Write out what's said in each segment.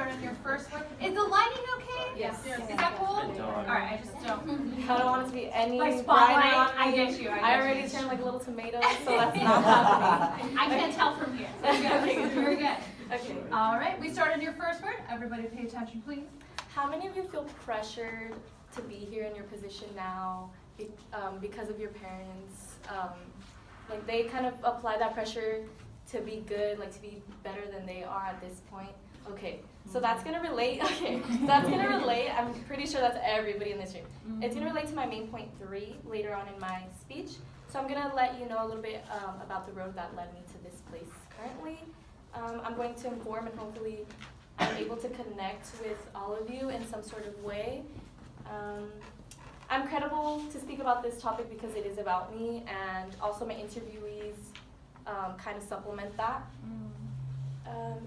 start on your first word. Is the lighting okay? Yes. Is that cool? Alright, I just don't. I don't want it to be any Like spotlight. brighter on me. I get you. I already turned like a little tomato, so that's not happening. I can't tell from here. So good. Very good. Okay. Alright, we start on your first word. Everybody pay attention, please. How many of you feel pressured to be here in your position now because of your parents? Like they kind of apply that pressure to be good, like to be better than they are at this point. Okay, so that's gonna relate. Okay, so that's gonna relate. I'm pretty sure that's everybody in this room. It's gonna relate to my main point 3 later on in my speech. So I'm gonna let you know a little bit about the road that led me to this place currently. I'm going to inform and hopefully I'm able to connect with all of you in some sort of way. I'm credible to speak about this topic because it is about me, and also my interviewees kind of supplement that.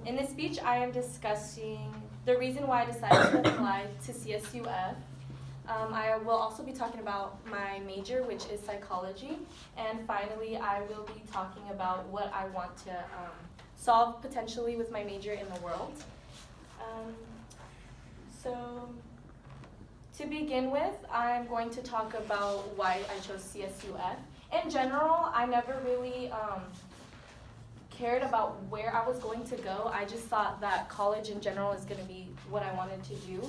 In this speech, I am discussing the reason why I decided to apply to CSUF. I will also be talking about my major, which is psychology, and finally, I will be talking about what I want to solve potentially with my major in the world. So to begin with, I'm going to talk about why I chose CSUF. In general, I never really cared about where I was going to go. I just thought that college in general is going to be what I wanted to do.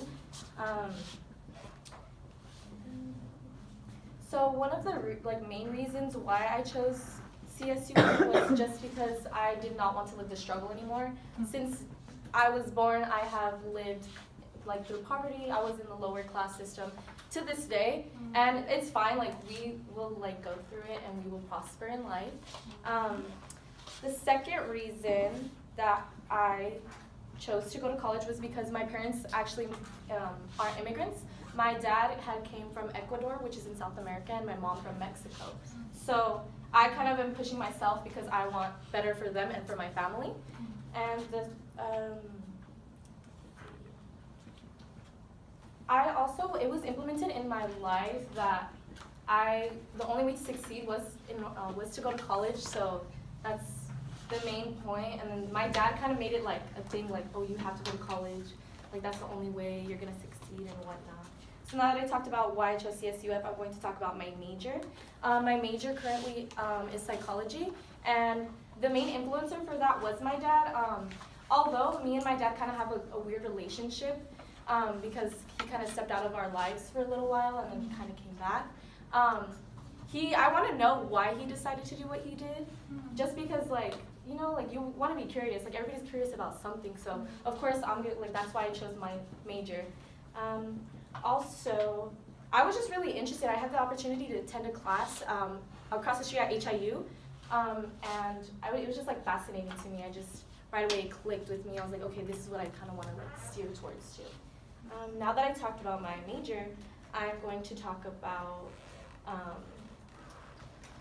So one of the main reasons why I chose CSUF was just because I did not want to live the struggle anymore. Since I was born, I have lived through poverty. I was in the lower class system to this day, and it's fine. We will go through it and we will prosper in life. The second reason that I chose to go to college was because my parents actually are immigrants. My dad came from Ecuador, which is in South America, and my mom from Mexico. So I kind of am pushing myself because I want better for them and for my family. And it was implemented in my life that the only way to succeed was to go to college. So that's the main point. And then my dad kind of made it like a thing, oh, you have to go to college. That's the only way you're gonna succeed and whatnot. So now that I talked about why I chose CSUF, I'm going to talk about my major. My major currently is psychology, and the main influencer for that was my dad. Although me and my dad kind of have a weird relationship because he kind of stepped out of our lives for a little while and then kind of came back. I want to know why he decided to do what he did, just because you want to be curious. Everybody's curious about something, so of course I'm good. That's why I chose my major. Also, I was just really interested. I had the opportunity to attend a class across the street at HIU, and it was just fascinating to me. I just right away it clicked with me. I was like, okay, this is what I kind of want to steer towards too. Now that I talked about my major, I'm going to talk about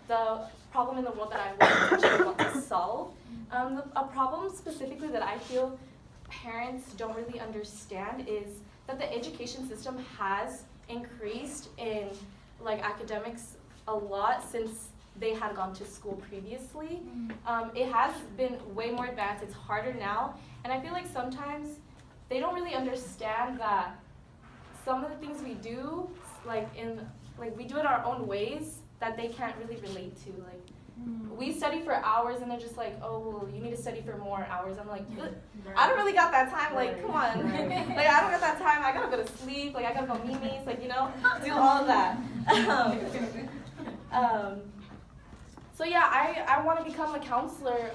the problem in the world that I actually want to solve. A problem specifically that I feel parents don't really understand is that the education system has increased in academics a lot since they had gone to school previously. It has been way more advanced. It's harder now, and I feel like sometimes they don't really understand that some of the things we do, we do it our own ways that they can't really relate to. We study for hours, and they're just oh, well, you need to study for more hours. I'm like, I don't really got that time. Come on. I don't got that time. I gotta go to sleep. I gotta go memes. Do all of that. So yeah, I want to become a counselor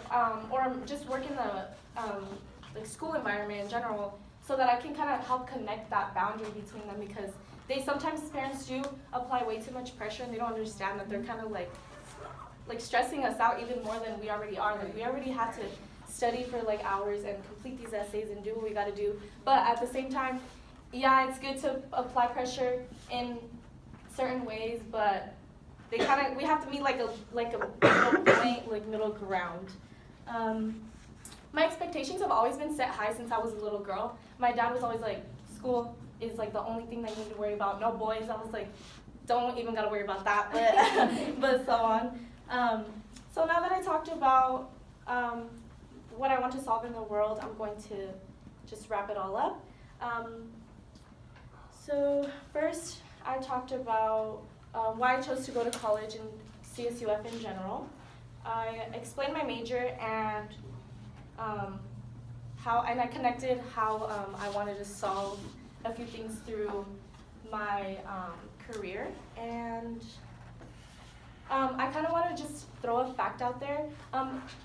or just work in the school environment in general, so that I can kind of help connect that boundary between them, because sometimes parents do apply way too much pressure, and they don't understand that they're kind of stressing us out even more than we already are. We already have to study for hours and complete these essays and do what we got to do. But at the same time, yeah, it's good to apply pressure in certain ways, but we have to meet a middle point, middle ground. My expectations have always been set high since I was a little girl. My dad was always school is the only thing that you need to worry about. No boys. I was don't even gotta worry about that, but so on. So now that I talked about what I want to solve in the world, I'm going to just wrap it all up. So first, I talked about why I chose to go to college and CSUF in general. I explained my major and I connected how I wanted to solve a few things through my career. And I kind of want to just throw a fact out there.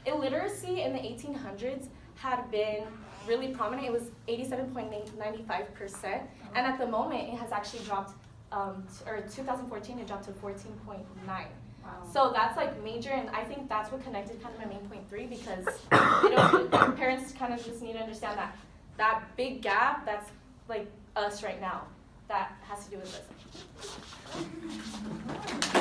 Illiteracy in the 1800s had been really prominent. It was 87.95%, and at the moment it has actually dropped, or 2014 it dropped to 14.9. Wow. So that's like major, and I think that's what connected kind of my main point 3, because parents kind of just need to understand that that big gap, that's like us right now, that has to do with this.